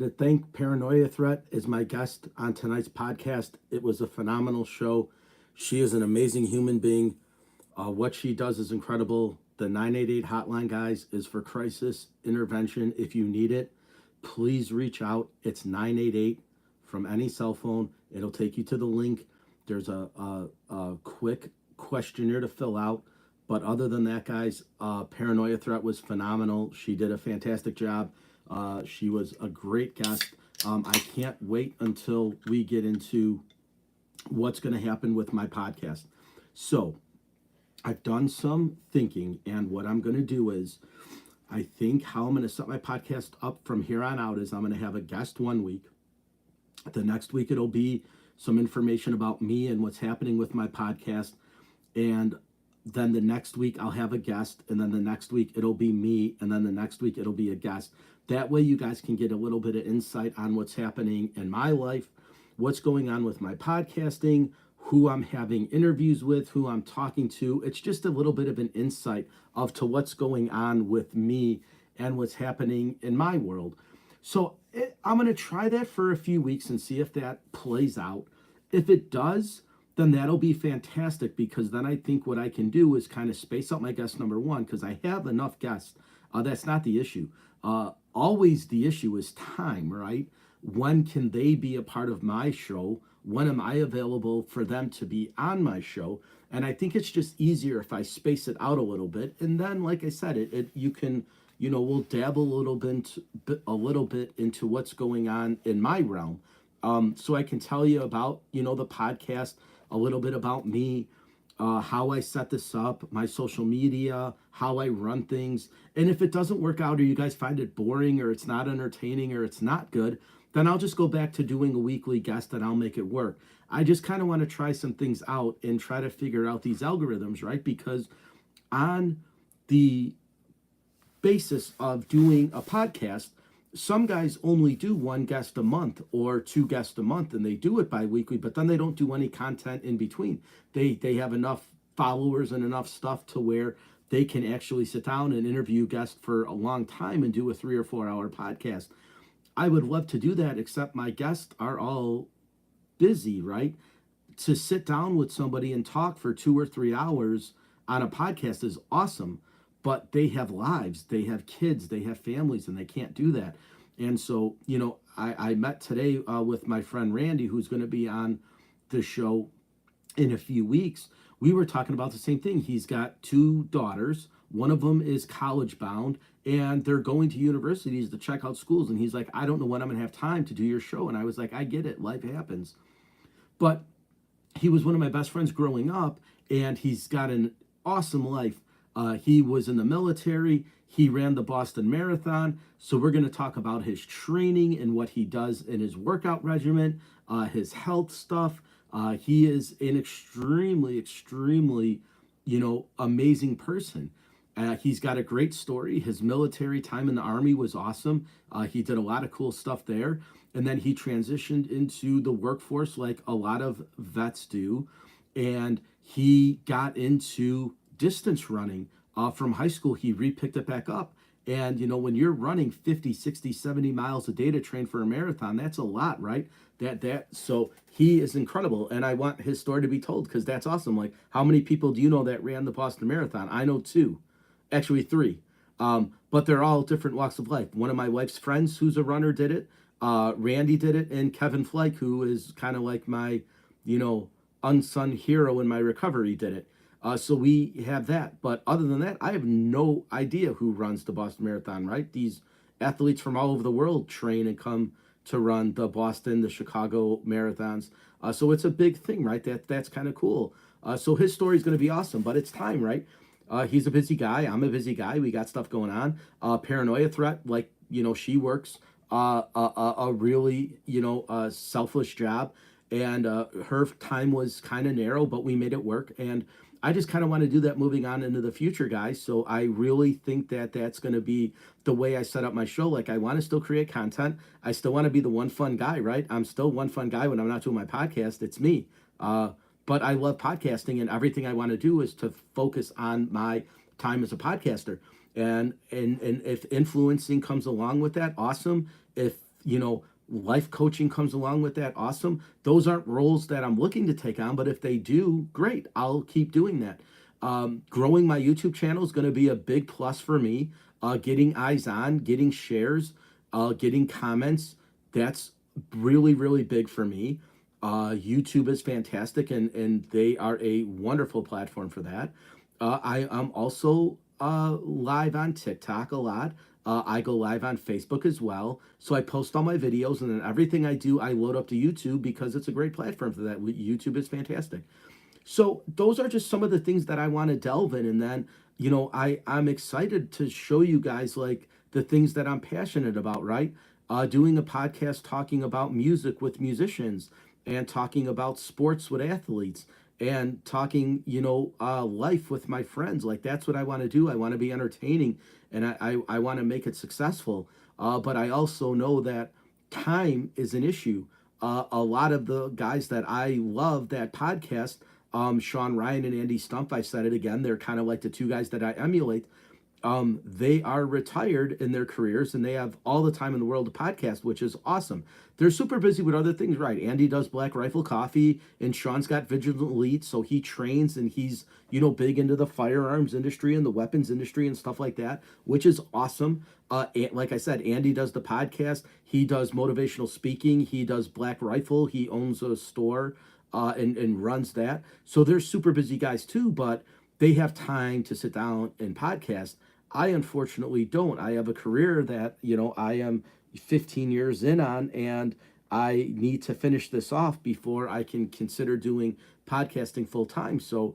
to thank Paranoia Threat as my guest on tonight's podcast. It was a phenomenal show. She is an amazing human being. What she does is incredible. The 988 hotline, guys, is for crisis intervention. If you need it, please reach out. It's 988 from any cell phone. It'll take you to the link. There's a quick questionnaire to fill out. But other than that, guys, Paranoia Threat was phenomenal. She did a fantastic job. She was a great guest. I can't wait until we get into what's going to happen with my podcast. So I've done some thinking, and what I'm going to do is I think how I'm going to set my podcast up from here on out is I'm going to have a guest one week. The next week, it'll be some information about me and what's happening with my podcast. And then the next week, I'll have a guest. And then the next week, it'll be me. And then the next week, it'll be a guest. That way, you guys can get a little bit of insight on what's happening in my life, what's going on with my podcasting, who I'm having interviews with, who I'm talking to. It's just a little bit of an insight of to what's going on with me and what's happening in my world. So I'm going to try that for a few weeks and see if that plays out. If it does, then that'll be fantastic, because then I think what I can do is kind of space out my guest number one, because I have enough guests. That's not the issue. Always the issue is time, right? When can they be a part of my show? When am I available for them to be on my show? And I think it's just easier if I space it out a little bit. And then, like I said, you can, we'll dabble a little bit into what's going on in my realm. So I can tell you about, the podcast, a little bit about me, how I set this up, my social media, how I run things. And if it doesn't work out, or you guys find it boring, or it's not entertaining, or it's not good, then I'll just go back to doing a weekly guest and I'll make it work. I just kind of want to try some things out and try to figure out these algorithms, right? Because on the basis of doing a podcast, some guys only do one guest a month or two guests a month, and they do it bi-weekly, but then they don't do any content in between. They have enough followers and enough stuff to where they can actually sit down and interview guests for a long time and do a 3 or 4 hour podcast. I would love to do that, except my guests are all busy, right? To sit down with somebody and talk for 2 or 3 hours on a podcast is awesome, but they have lives, they have kids, they have families, and they can't do that. And so, I met today with my friend Randy, who's going to be on the show in a few weeks. We were talking about the same thing. He's got 2 daughters. One of them is college bound, and they're going to universities to check out schools. And he's like, I don't know when I'm going to have time to do your show. And I was like, I get it. Life happens. But he was one of my best friends growing up, and he's got an awesome life. He was in the military. He ran the Boston Marathon. So we're going to talk about his training and what he does in his workout regimen, his health stuff. He is an extremely, extremely, amazing person. He's got a great story. His military time in the Army was awesome. He did a lot of cool stuff there. And then he transitioned into the workforce like a lot of vets do. And he got into distance running. From high school, he re-picked it back up. And, when you're running 50, 60, 70 miles a day to train for a marathon, that's a lot, right? So he is incredible. And I want his story to be told, because that's awesome. Like, how many people do you know that ran the Boston Marathon? I know 2, actually 3. But they're all different walks of life. One of my wife's friends who's a runner did it. Randy did it. And Kevin Flake, who is kind of like my, unsung hero in my recovery, did it. So we have that. But other than that, I have no idea who runs the Boston Marathon, right? These athletes from all over the world train and come to run the Boston, the Chicago marathons. So it's a big thing, right? That's kind of cool. So his story is going to be awesome, but it's time, right? He's a busy guy. I'm a busy guy. We got stuff going on. Paranoia Threat, like, she works a really, selfish job. And her time was kind of narrow, but we made it work. And I just kind of want to do that moving on into the future, guys. So I really think that that's going to be the way I set up my show. Like, I want to still create content. I still want to be the one fun guy, right? I'm still one fun guy when I'm not doing my podcast. It's me. But I love podcasting, and everything I want to do is to focus on my time as a podcaster. And if influencing comes along with that, awesome. If life coaching comes along with that, awesome. Those aren't roles that I'm looking to take on, but if they do, great. I'll keep doing that. Growing my YouTube channel is going to be a big plus for me. Getting eyes on, getting shares, getting comments. That's really, really big for me. YouTube is fantastic, and they are a wonderful platform for that. I am also live on TikTok a lot. I go live on Facebook as well. So I post all my videos, and then everything I do, I load up to YouTube because it's a great platform for that. YouTube is fantastic. So those are just some of the things that I want to delve in. And then, I'm excited to show you guys like the things that I'm passionate about, right? Doing a podcast talking about music with musicians and talking about sports with athletes and talking, life with my friends. Like that's what I want to do. I want to be entertaining and I want to make it successful. But I also know that time is an issue. A lot of the guys that I love that podcast, Sean Ryan and Andy Stump, I said it again, they're kind of like the two guys that I emulate. They are retired in their careers and they have all the time in the world to podcast, which is awesome. They're super busy with other things, right? Andy does Black Rifle Coffee and Sean's got Vigilant Elite, so he trains and he's, big into the firearms industry and the weapons industry and stuff like that, which is awesome. Like I said, Andy does the podcast. He does motivational speaking. He does Black Rifle. He owns a store and runs that. So they're super busy guys too, but they have time to sit down and podcast. I unfortunately don't. I have a career that, I am 15 years in on, and I need to finish this off before I can consider doing podcasting full time. So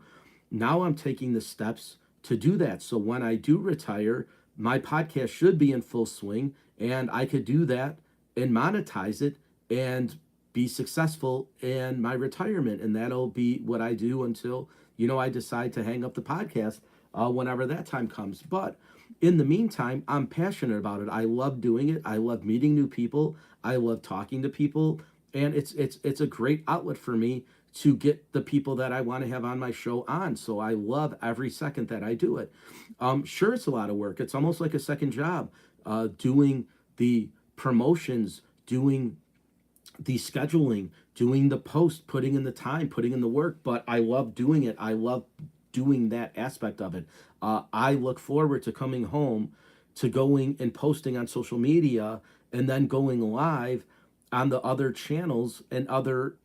now I'm taking the steps to do that. So when I do retire, my podcast should be in full swing and I could do that and monetize it and be successful in my retirement. And that'll be what I do until, I decide to hang up the podcast whenever that time comes. But in the meantime, I'm passionate about it. I love doing it. I love meeting new people. I love talking to people. And it's a great outlet for me to get the people that I want to have on my show on. So I love every second that I do it. Sure, it's a lot of work. It's almost like a second job, doing the promotions, doing the scheduling, doing the post, putting in the time, putting in the work. But I love doing it. I love doing that aspect of it. I look forward to coming home, to going and posting on social media, and then going live on the other channels and other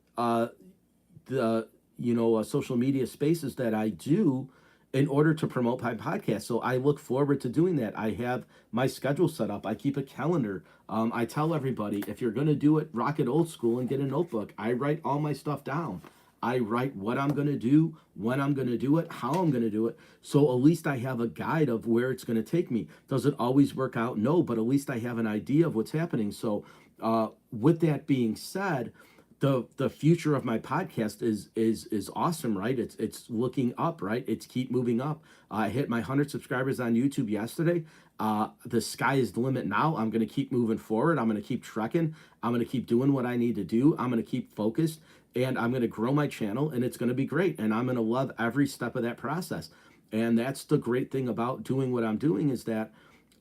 social media spaces that I do in order to promote my podcast. So I look forward to doing that. I have my schedule set up. I keep a calendar. I tell everybody, if you're going to do it, rock it old school and get a notebook. I write all my stuff down. I write what I'm going to do, when I'm going to do it, how I'm going to do it. So at least I have a guide of where it's going to take me. Does it always work out? No, but at least I have an idea of what's happening. So with that being said, the future of my podcast is awesome, right? It's looking up, right? It's keep moving up. I hit my 100 subscribers on YouTube yesterday. The sky is the limit now. I'm going to keep moving forward. I'm going to keep trekking. I'm going to keep doing what I need to do. I'm going to keep focused and I'm going to grow my channel and it's going to be great. And I'm going to love every step of that process. And that's the great thing about doing what I'm doing is that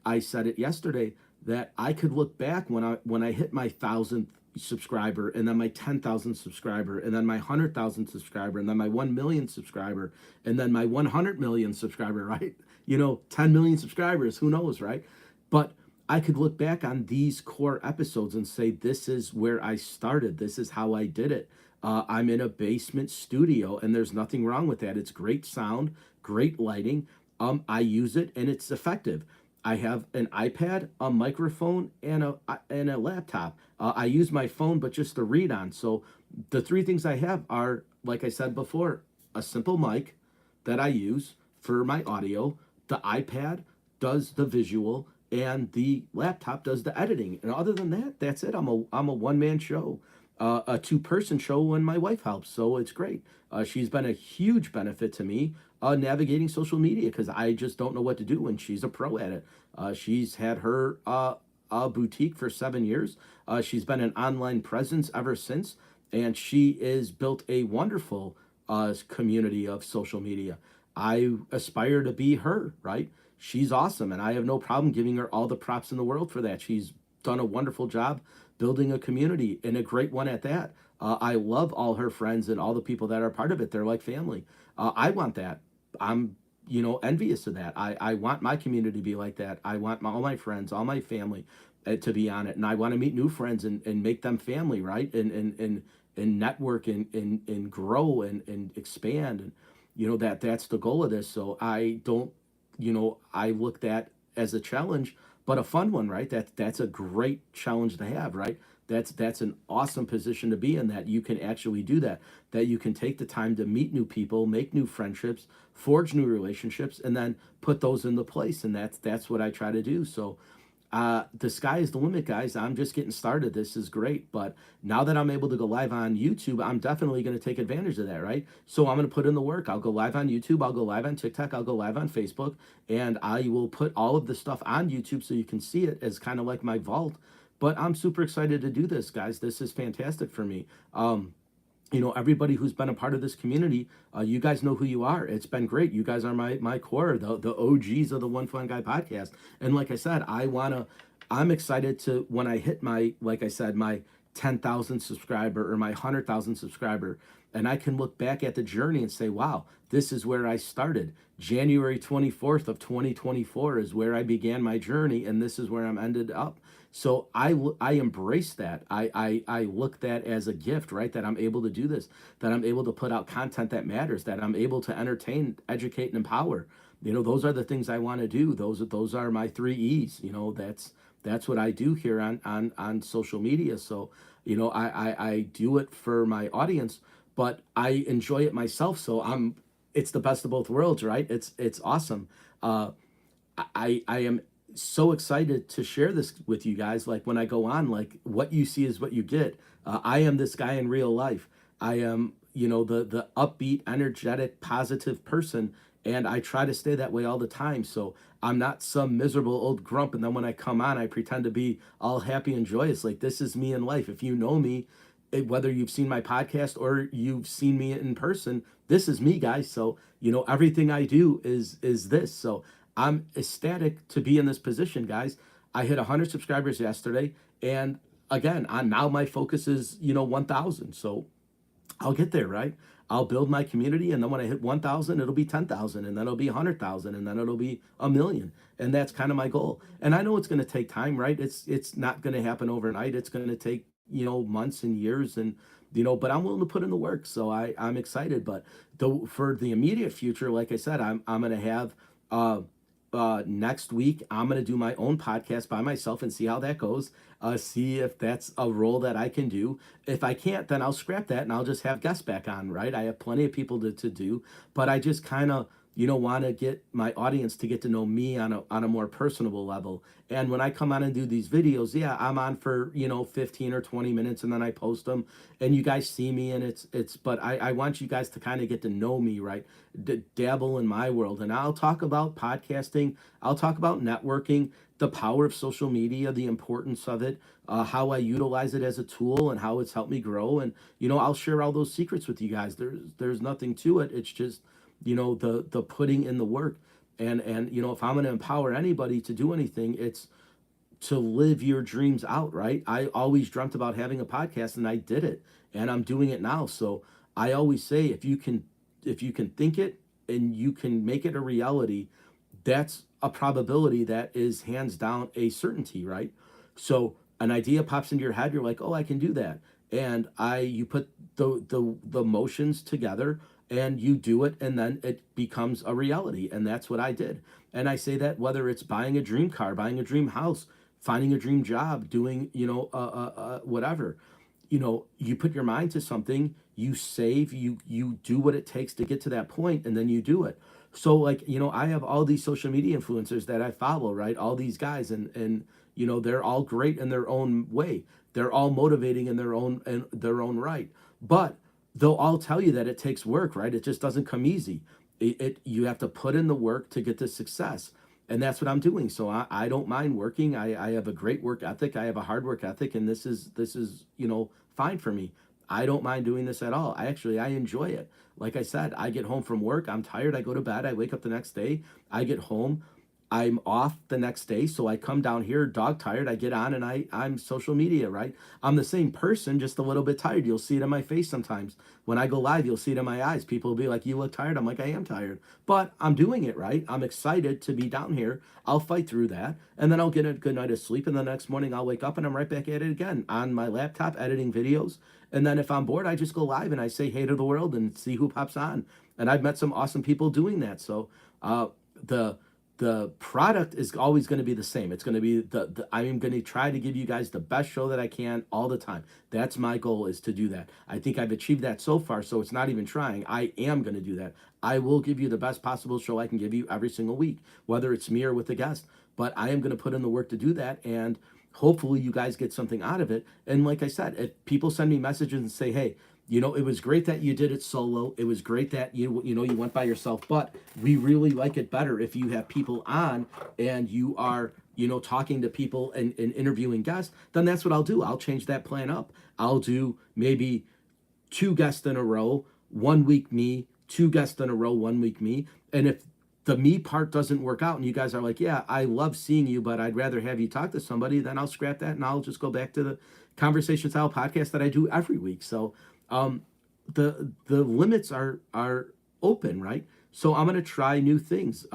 I said it yesterday that I could look back when I hit my 1,000th subscriber and then my 10,000 subscriber and then my 100,000 subscriber and then my 1 million subscriber and then my 100 million subscriber, right? 10 million subscribers, who knows, right? But I could look back on these core episodes and say, this is where I started. This is how I did it. I'm in a basement studio and there's nothing wrong with that. It's great sound, great lighting. I use it and it's effective. I have an iPad, a microphone, and a laptop. I use my phone, but just to read on. So the three things I have are, like I said before, a simple mic that I use for my audio. The iPad does the visual, and the laptop does the editing. And other than that, that's it. I'm a one-man show, a two-person show when my wife helps. So it's great. She's been a huge benefit to me navigating social media because I just don't know what to do, and she's a pro at it. She's had her boutique for 7 years. She's been an online presence ever since, and she has built a wonderful community of social media. I aspire to be her, right? She's awesome, and I have no problem giving her all the props in the world for that. She's done a wonderful job building a community, and a great one at that. I love all her friends and all the people that are part of it. They're like family. I want that. I'm, envious of that. I want my community to be like that. I want all my friends, all my family to be on it. And I want to meet new friends and make them family, right? And network and grow and expand. And, that's the goal of this. So I don't, I looked at as a challenge, but a fun one, right? That's a great challenge to have, right? That's an awesome position to be in, that you can actually do that, that you can take the time to meet new people, make new friendships, forge new relationships, and then put those into place. And that's what I try to do. So the sky is the limit, guys. I'm just getting started. This is great. But now that I'm able to go live on YouTube, I'm definitely going to take advantage of that, right? So I'm going to put in the work. I'll go live on YouTube. I'll go live on TikTok. I'll go live on Facebook. And I will put all of the stuff on YouTube so you can see it as kind of like my vault. But I'm super excited to do this, guys. This is fantastic for me. Everybody who's been a part of this community, you guys know who you are. It's been great. You guys are my core, the OGs of the One Fun Guy podcast. And like I said, I'm excited to, when I hit my, like I said, my 10,000 subscriber or my 100,000 subscriber, and I can look back at the journey and say, wow, this is where I started. January 24th of 2024 is where I began my journey, and this is where I'm ended up. So I embrace that. I look that as a gift, right? That I'm able to do this, that I'm able to put out content that matters, that I'm able to entertain, educate, and empower. Those are the things I want to do. Those are my 3 E's. That's what I do here on social media. So, I do it for my audience, but I enjoy it myself. So it's the best of both worlds, right? It's awesome. I am so excited to share this with you guys. Like when I go on, like what you see is what you get. I am this guy in real life. I am, the upbeat, energetic, positive person, and I try to stay that way all the time. So I'm not some miserable old grump, and then when I come on, I pretend to be all happy and joyous. Like this is me in life. If you know me, whether you've seen my podcast or you've seen me in person, this is me, guys. So everything I do is this. So I'm ecstatic to be in this position, guys. I hit 100 subscribers yesterday, and again, now my focus is 1,000. So I'll get there, right? I'll build my community, and then when I hit 1,000, it'll be 10,000, and then it'll be 100,000, and then it'll be a million, and that's kind of my goal. And I know it's going to take time, right? It's not going to happen overnight. It's going to take months and years, and but I'm willing to put in the work. So I'm excited. But for the immediate future, like I said, I'm going to have next week I'm going to do my own podcast by myself and see how that goes. See if that's a role that I can do. If I can't, then I'll scrap that and I'll just have guests back on, right? I have plenty of people to do, but I just kind of want to get my audience to get to know me on a more personable level. And when I come on and do these videos, yeah, I'm on for 15 or 20 minutes, and then I post them, and you guys see me, and but I want you guys to kind of get to know me, right? Dabble in my world, and I'll talk about podcasting, I'll talk about networking, the power of social media, the importance of it, how I utilize it as a tool, and how it's helped me grow. And I'll share all those secrets with you guys. There's nothing to it. It's just the putting in the work. And if I'm going to empower anybody to do anything, it's to live your dreams out, right? I always dreamt about having a podcast, and I did it, and I'm doing it now. So I always say, if you can think it and you can make it a reality, that's a probability that is hands down a certainty, right? So an idea pops into your head, you're like, oh, I can do that. And you put the motions together, and you do it, and then it becomes a reality. And that's what I did. And I say that whether it's buying a dream car, buying a dream house, finding a dream job, doing whatever, you put your mind to something, you save, you do what it takes to get to that point, and then you do it. So like, I have all these social media influencers that I follow, right? All these guys, and they're all great in their own way. They're all motivating in their own right. But they'll all tell you that it takes work, right? It just doesn't come easy. You have to put in the work to get to success. And that's what I'm doing. So I don't mind working. I have a great work ethic. I have a hard work ethic, and this is fine for me. I don't mind doing this at all. I enjoy it. Like I said, I get home from work, I'm tired, I go to bed, I wake up the next day, I get home, I'm off the next day, so I come down here dog tired. I get on and I'm social media, right? I'm the same person, just a little bit tired. You'll see it in my face sometimes. When I go live, you'll see it in my eyes. People will be like, "You look tired." I'm like, "I am tired." But I'm doing it, right? I'm excited to be down here. I'll fight through that, and then I'll get a good night of sleep, and the next morning I'll wake up and I'm right back at it again on my laptop editing videos. And then if I'm bored, I just go live and I say hey to the world and see who pops on. And I've met some awesome people doing that. So the the product is always going to be the same. It's going to be I am going to try to give you guys the best show that I can all the time. That's my goal, is to do that. I think I've achieved that so far, so it's not even trying. I am going to do that. I will give you the best possible show I can give you every single week, whether it's me or with a guest. But I am going to put in the work to do that, and hopefully you guys get something out of it. And like I said, if people send me messages and say, "Hey, it was great that you did it solo. It was great that you went by yourself, but we really like it better if you have people on and you are, talking to people and interviewing guests," then that's what I'll do. I'll change that plan up. I'll do maybe 2 guests in a row, 1 week me, 2 guests in a row, 1 week me. And if the me part doesn't work out and you guys are like, "Yeah, I love seeing you, but I'd rather have you talk to somebody," then I'll scrap that and I'll just go back to the conversation style podcast that I do every week. So um, the limits are open, right? So I'm gonna try new things.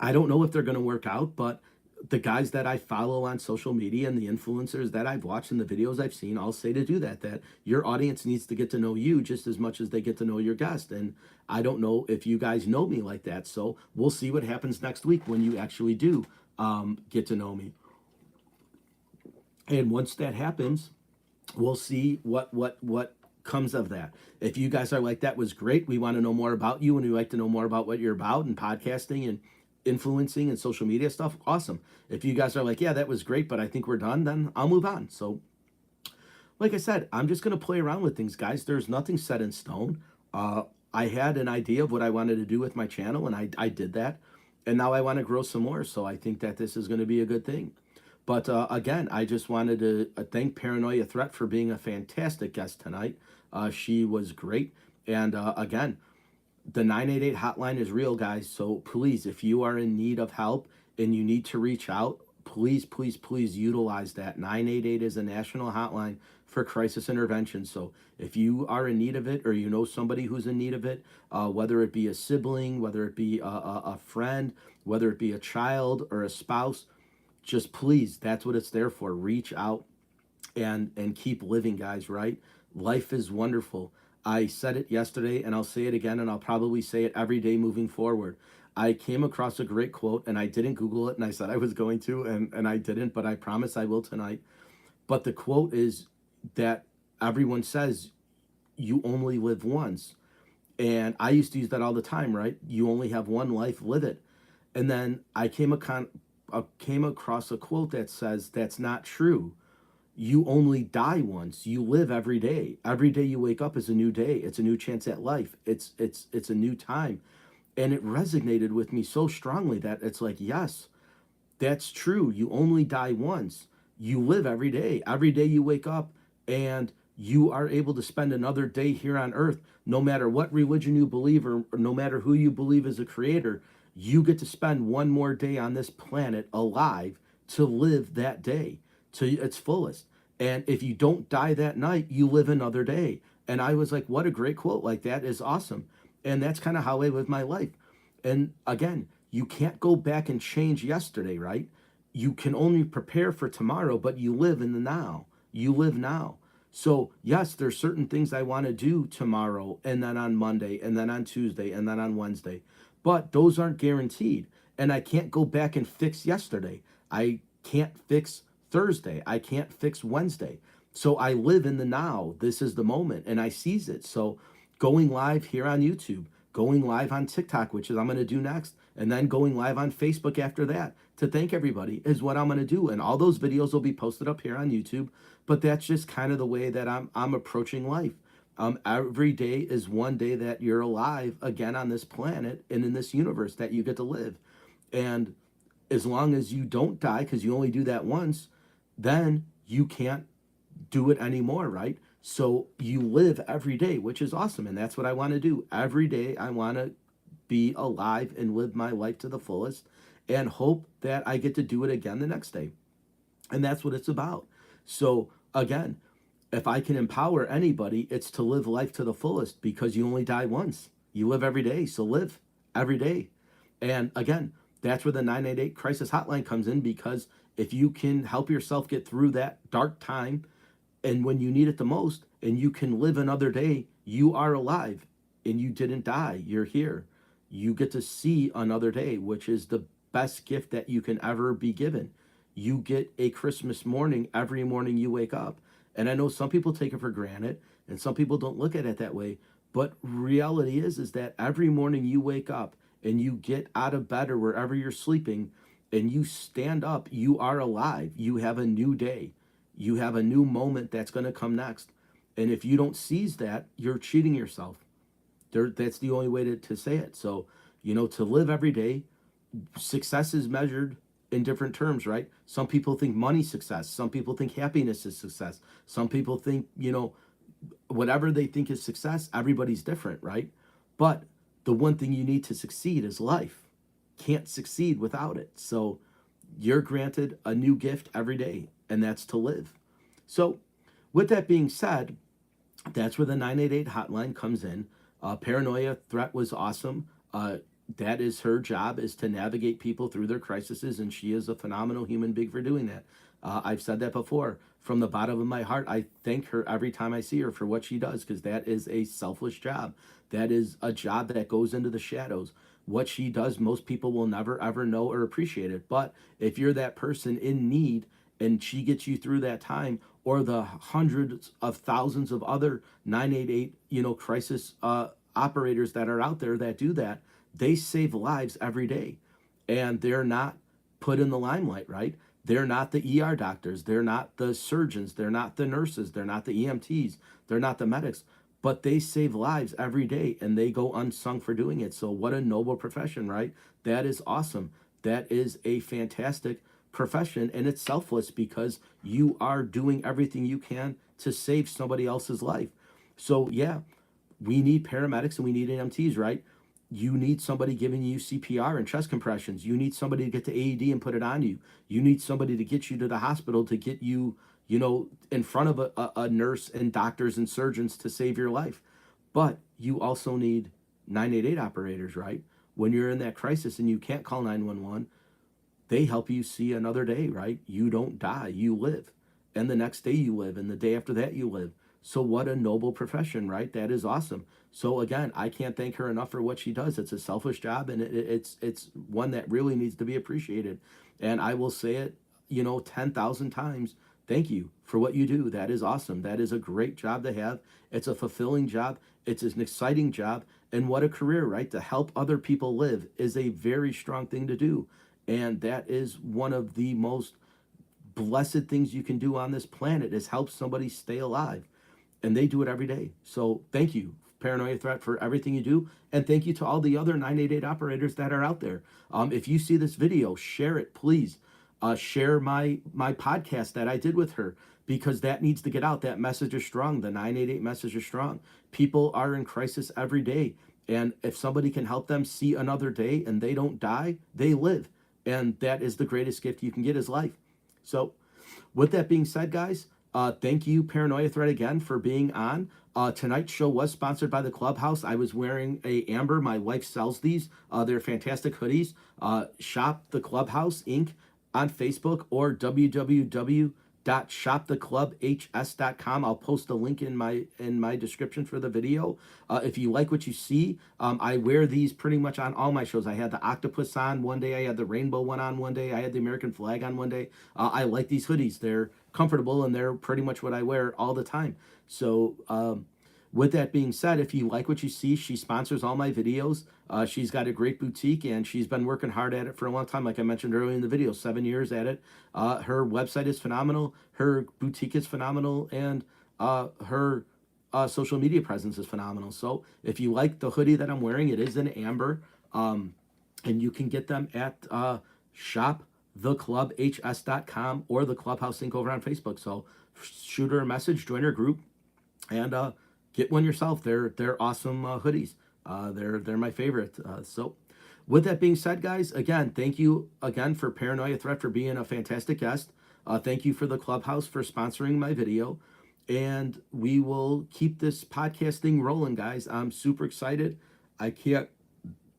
I don't know if they're gonna work out, but the guys that I follow on social media and the influencers that I've watched and the videos I've seen all say to do that. That your audience needs to get to know you just as much as they get to know your guest. And I don't know if you guys know me like that. So we'll see what happens next week when you actually do get to know me. And once that happens, we'll see what comes of that. If you guys are like, "That was great, we want to know more about you and we like to know more about what you're about and podcasting and influencing and social media stuff," awesome. If you guys are like, "Yeah, that was great, but I think we're done," then I'll move on. So like I said, I'm just going to play around with things, guys. There's nothing set in stone. I had an idea of what I wanted to do with my channel, and I did that. And now I want to grow some more. So I think that this is going to be a good thing. But again, I just wanted to thank Paranoia Threat for being a fantastic guest tonight. She was great. And again, the 988 hotline is real, guys. So please, if you are in need of help and you need to reach out, please, please, please utilize that. 988 is a national hotline for crisis intervention. So if you are in need of it, or you know somebody who's in need of it, whether it be a sibling, whether it be a friend, whether it be a child or a spouse, just please, that's what it's there for. Reach out and keep living, guys, right? Life is wonderful. I said it yesterday and I'll say it again, and I'll probably say it every day moving forward. I came across a great quote and I didn't Google it, and I said I was going to, and I didn't, but I promise I will tonight. But the quote is that everyone says you only live once. And I used to use that all the time, right? You only have one life, live it. And then I came across a quote that says that's not true. You only die once. You live every day. Every day you wake up is a new day. It's a new chance at life. It's a new time. And it resonated with me so strongly that it's like, yes, that's true. You only die once. You live every day. Every day you wake up and you are able to spend another day here on earth. No matter what religion you believe, or no matter who you believe is a creator, you get to spend one more day on this planet alive to live that day to its fullest. And if you don't die that night, you live another day. And I was like, what a great quote. Like, that is awesome. And that's kind of how I live my life. And again, you can't go back and change yesterday, right? You can only prepare for tomorrow, but you live in the now. You live now. So yes, there's certain things I want to do tomorrow, and then on Monday, and then on Tuesday, and then on Wednesday. But those aren't guaranteed. And I can't go back and fix yesterday. I can't fix Thursday. I can't fix Wednesday. So I live in the now. This is the moment, and I seize it. So going live here on YouTube, going live on TikTok, which is I'm going to do next, and then going live on Facebook after that to thank everybody is what I'm going to do. And all those videos will be posted up here on YouTube. But that's just kind of the way that I'm approaching life. Every day is one day that you're alive again on this planet and in this universe that you get to live. And as long as you don't die, because you only do that once, then you can't do it anymore, right? So you live every day, which is awesome. And that's what I want to do. Every day I want to be alive and live my life to the fullest. and hope that I get to do it again the next day. And that's what it's about. So again, if I can empower anybody, it's to live life to the fullest, because you only die once. You live every day, so live every day. And again, that's where the 988 crisis hotline comes in, because if you can help yourself get through that dark time, and when you need it the most, and you can live another day, you are alive and you didn't die. You're here. You get to see another day, which is the best gift that you can ever be given. You get a Christmas morning every morning you wake up. And I know some people take it for granted and some people don't look at it that way. But reality is that every morning you wake up and you get out of bed or wherever you're sleeping and you stand up, you are alive. You have a new day. You have a new moment that's going to come next. And if you don't seize that, you're cheating yourself. That's the only way to say it. So, to live every day, success is measured in different terms, right? Some people think money success. Some people think happiness is success. Some people think, whatever they think is success, everybody's different, right? But the one thing you need to succeed is life. Can't succeed without it. So you're granted a new gift every day, and that's to live. So with that being said, that's where the 988 hotline comes in. Paranoia Threat was awesome. That is her job, is to navigate people through their crises, and she is a phenomenal human being for doing that. I've said that before. From the bottom of my heart, I thank her every time I see her for what she does, because that is a selfless job. That is a job that goes into the shadows. What she does, most people will never, ever know or appreciate it. But if you're that person in need and she gets you through that time, or the hundreds of thousands of other 988, crisis operators that are out there that do that, they save lives every day. And they're not put in the limelight, right? They're not the ER doctors. They're not the surgeons. They're not the nurses. They're not the EMTs. They're not the medics. But they save lives every day, and they go unsung for doing it. So what a noble profession, right? That is awesome. That is a fantastic profession, and it's selfless, because you are doing everything you can to save somebody else's life. So yeah, we need paramedics and we need EMTs, right? You need somebody giving you CPR and chest compressions. You need somebody to get the AED and put it on you. You need somebody to get you to the hospital, to get you, in front of a nurse and doctors and surgeons to save your life. But you also need 988 operators, right? When you're in that crisis and you can't call 911, they help you see another day, right? You don't die, you live. And the next day you live, and the day after that you live. So what a noble profession, right? That is awesome. So again, I can't thank her enough for what she does. It's a selfish job, and it's one that really needs to be appreciated. And I will say it, 10,000 times. Thank you for what you do. That is awesome. That is a great job to have. It's a fulfilling job. It's an exciting job. And what a career, right? To help other people live is a very strong thing to do. And that is one of the most blessed things you can do on this planet, is help somebody stay alive. And they do it every day. So thank you, Paranoia Threat, for everything you do. And thank you to all the other 988 operators that are out there. If you see this video, share it, please. Share my podcast that I did with her, because that needs to get out. That message is strong. The 988 message is strong. People are in crisis every day. And if somebody can help them see another day and they don't die, they live. And that is the greatest gift you can get, is life. So with that being said, guys, thank you, Paranoia Threat, again for being on. Tonight's show was sponsored by the Clubhouse. I was wearing a Amber. My wife sells these. They're fantastic hoodies. Shop the Clubhouse Inc. on Facebook, or www.shoptheclubhs.com. I'll post a link in my description for the video. If you like what you see, I wear these pretty much on all my shows. I had the octopus on one day. I had the rainbow one on one day. I had the American flag on one day. I like these hoodies. They're comfortable, and they're pretty much what I wear all the time. So with that being said, if you like what you see, she sponsors all my videos. She's got a great boutique, and she's been working hard at it for a long time. Like I mentioned earlier in the video, 7 years at it. Her website is phenomenal. Her boutique is phenomenal. And her social media presence is phenomenal. So if you like the hoodie that I'm wearing, it is in amber. And you can get them at shoptheclubhs.com or the Clubhouse Inc. over on Facebook. So shoot her a message, join her group, and get one yourself. They're awesome hoodies. They're my favorite. So with that being said, guys, again, thank you again for Paranoia Threat for being a fantastic guest. Thank you for the Clubhouse for sponsoring my video. And we will keep this podcasting rolling, guys. I'm super excited. I can't,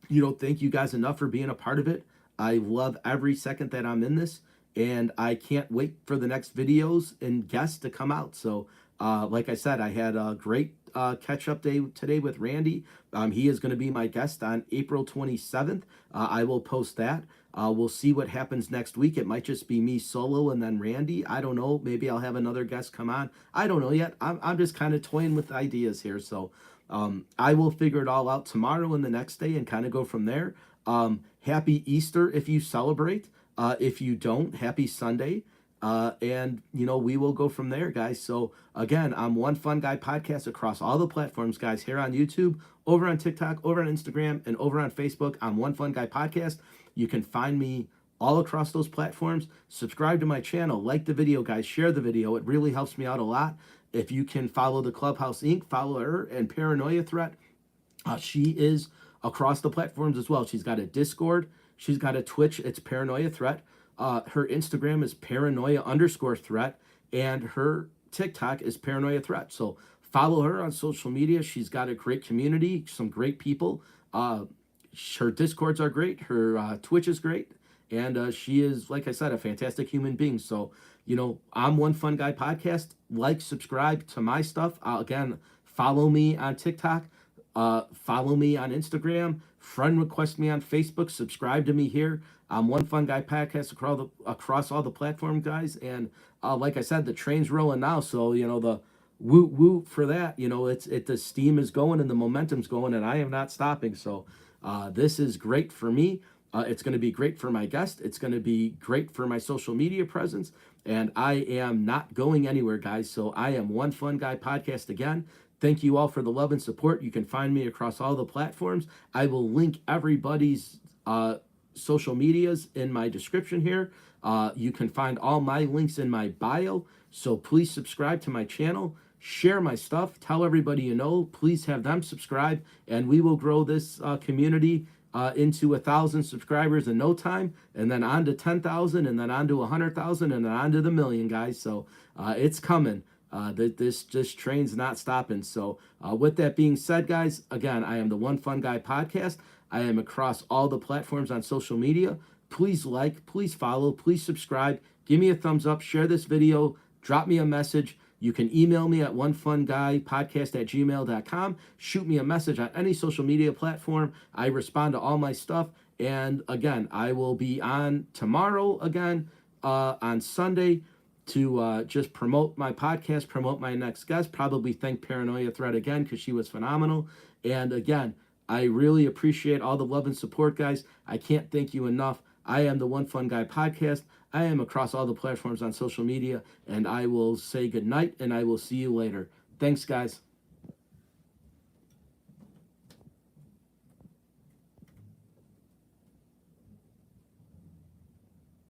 thank you guys enough for being a part of it. I love every second that I'm in this, and I can't wait for the next videos and guests to come out. So, like I said, I had a great catch-up day today with Randy. He is going to be my guest on April 27th. I will post that. We'll see what happens next week. It might just be me solo and then Randy. I don't know. Maybe I'll have another guest come on. I don't know yet. I'm just kind of toying with ideas here. So I will figure it all out tomorrow and the next day and kind of go from there. Happy Easter if you celebrate. If you don't, happy Sunday. And we will go from there, guys. So again, I'm One Fun Guy Podcast across all the platforms, guys, here on YouTube, over on TikTok, over on Instagram, and over on Facebook. I'm One Fun Guy Podcast. You can find me all across those platforms. Subscribe to my channel, like the video, guys, share the video. It really helps me out a lot. If you can follow the Clubhouse Inc., follow her and Paranoia Threat. She is across the platforms as well. She's got a Discord. She's got a Twitch. It's Paranoia Threat. Her Instagram is paranoia_threat, and her TikTok is Paranoia Threat. So follow her on social media. She's got a great community, some great people. Her Discords are great. Her Twitch is great. And she is, like I said, a fantastic human being. So, I'm One Fun Guy Podcast. Like, subscribe to my stuff. Again, follow me on TikTok. Follow me on Instagram. Friend request me on Facebook. Subscribe to me here. I'm One Fun Guy Podcast across all the platforms, guys. And like I said, the train's rolling now. So, the woot woot for that. The steam is going and the momentum's going, and I am not stopping. So this is great for me. It's going to be great for my guest. It's going to be great for my social media presence. And I am not going anywhere, guys. So I am One Fun Guy Podcast again. Thank you all for the love and support. You can find me across all the platforms. I will link everybody's social medias in my description here. You can find all my links in my bio. So please subscribe to my channel. Share my stuff. Tell everybody you know. Please have them subscribe. And we will grow this community into 1,000 subscribers in no time, and then on to 10,000, and then on to 100,000, and then on to the million, guys. So it's coming. This train's not stopping. So with that being said, guys, again, I am the One Fun Guy Podcast. I am across all the platforms on social media. Please like, please follow, please subscribe. Give me a thumbs up, share this video, drop me a message. You can email me at onefunguypodcast@gmail.com. Shoot me a message on any social media platform. I respond to all my stuff. And again, I will be on tomorrow again on Sunday to just promote my podcast, promote my next guest, probably thank Paranoia Threat again because she was phenomenal. And again, I really appreciate all the love and support, guys. I can't thank you enough. I am the One Fun Guy Podcast. I am across all the platforms on social media, and I will say good night, and I will see you later. Thanks, guys.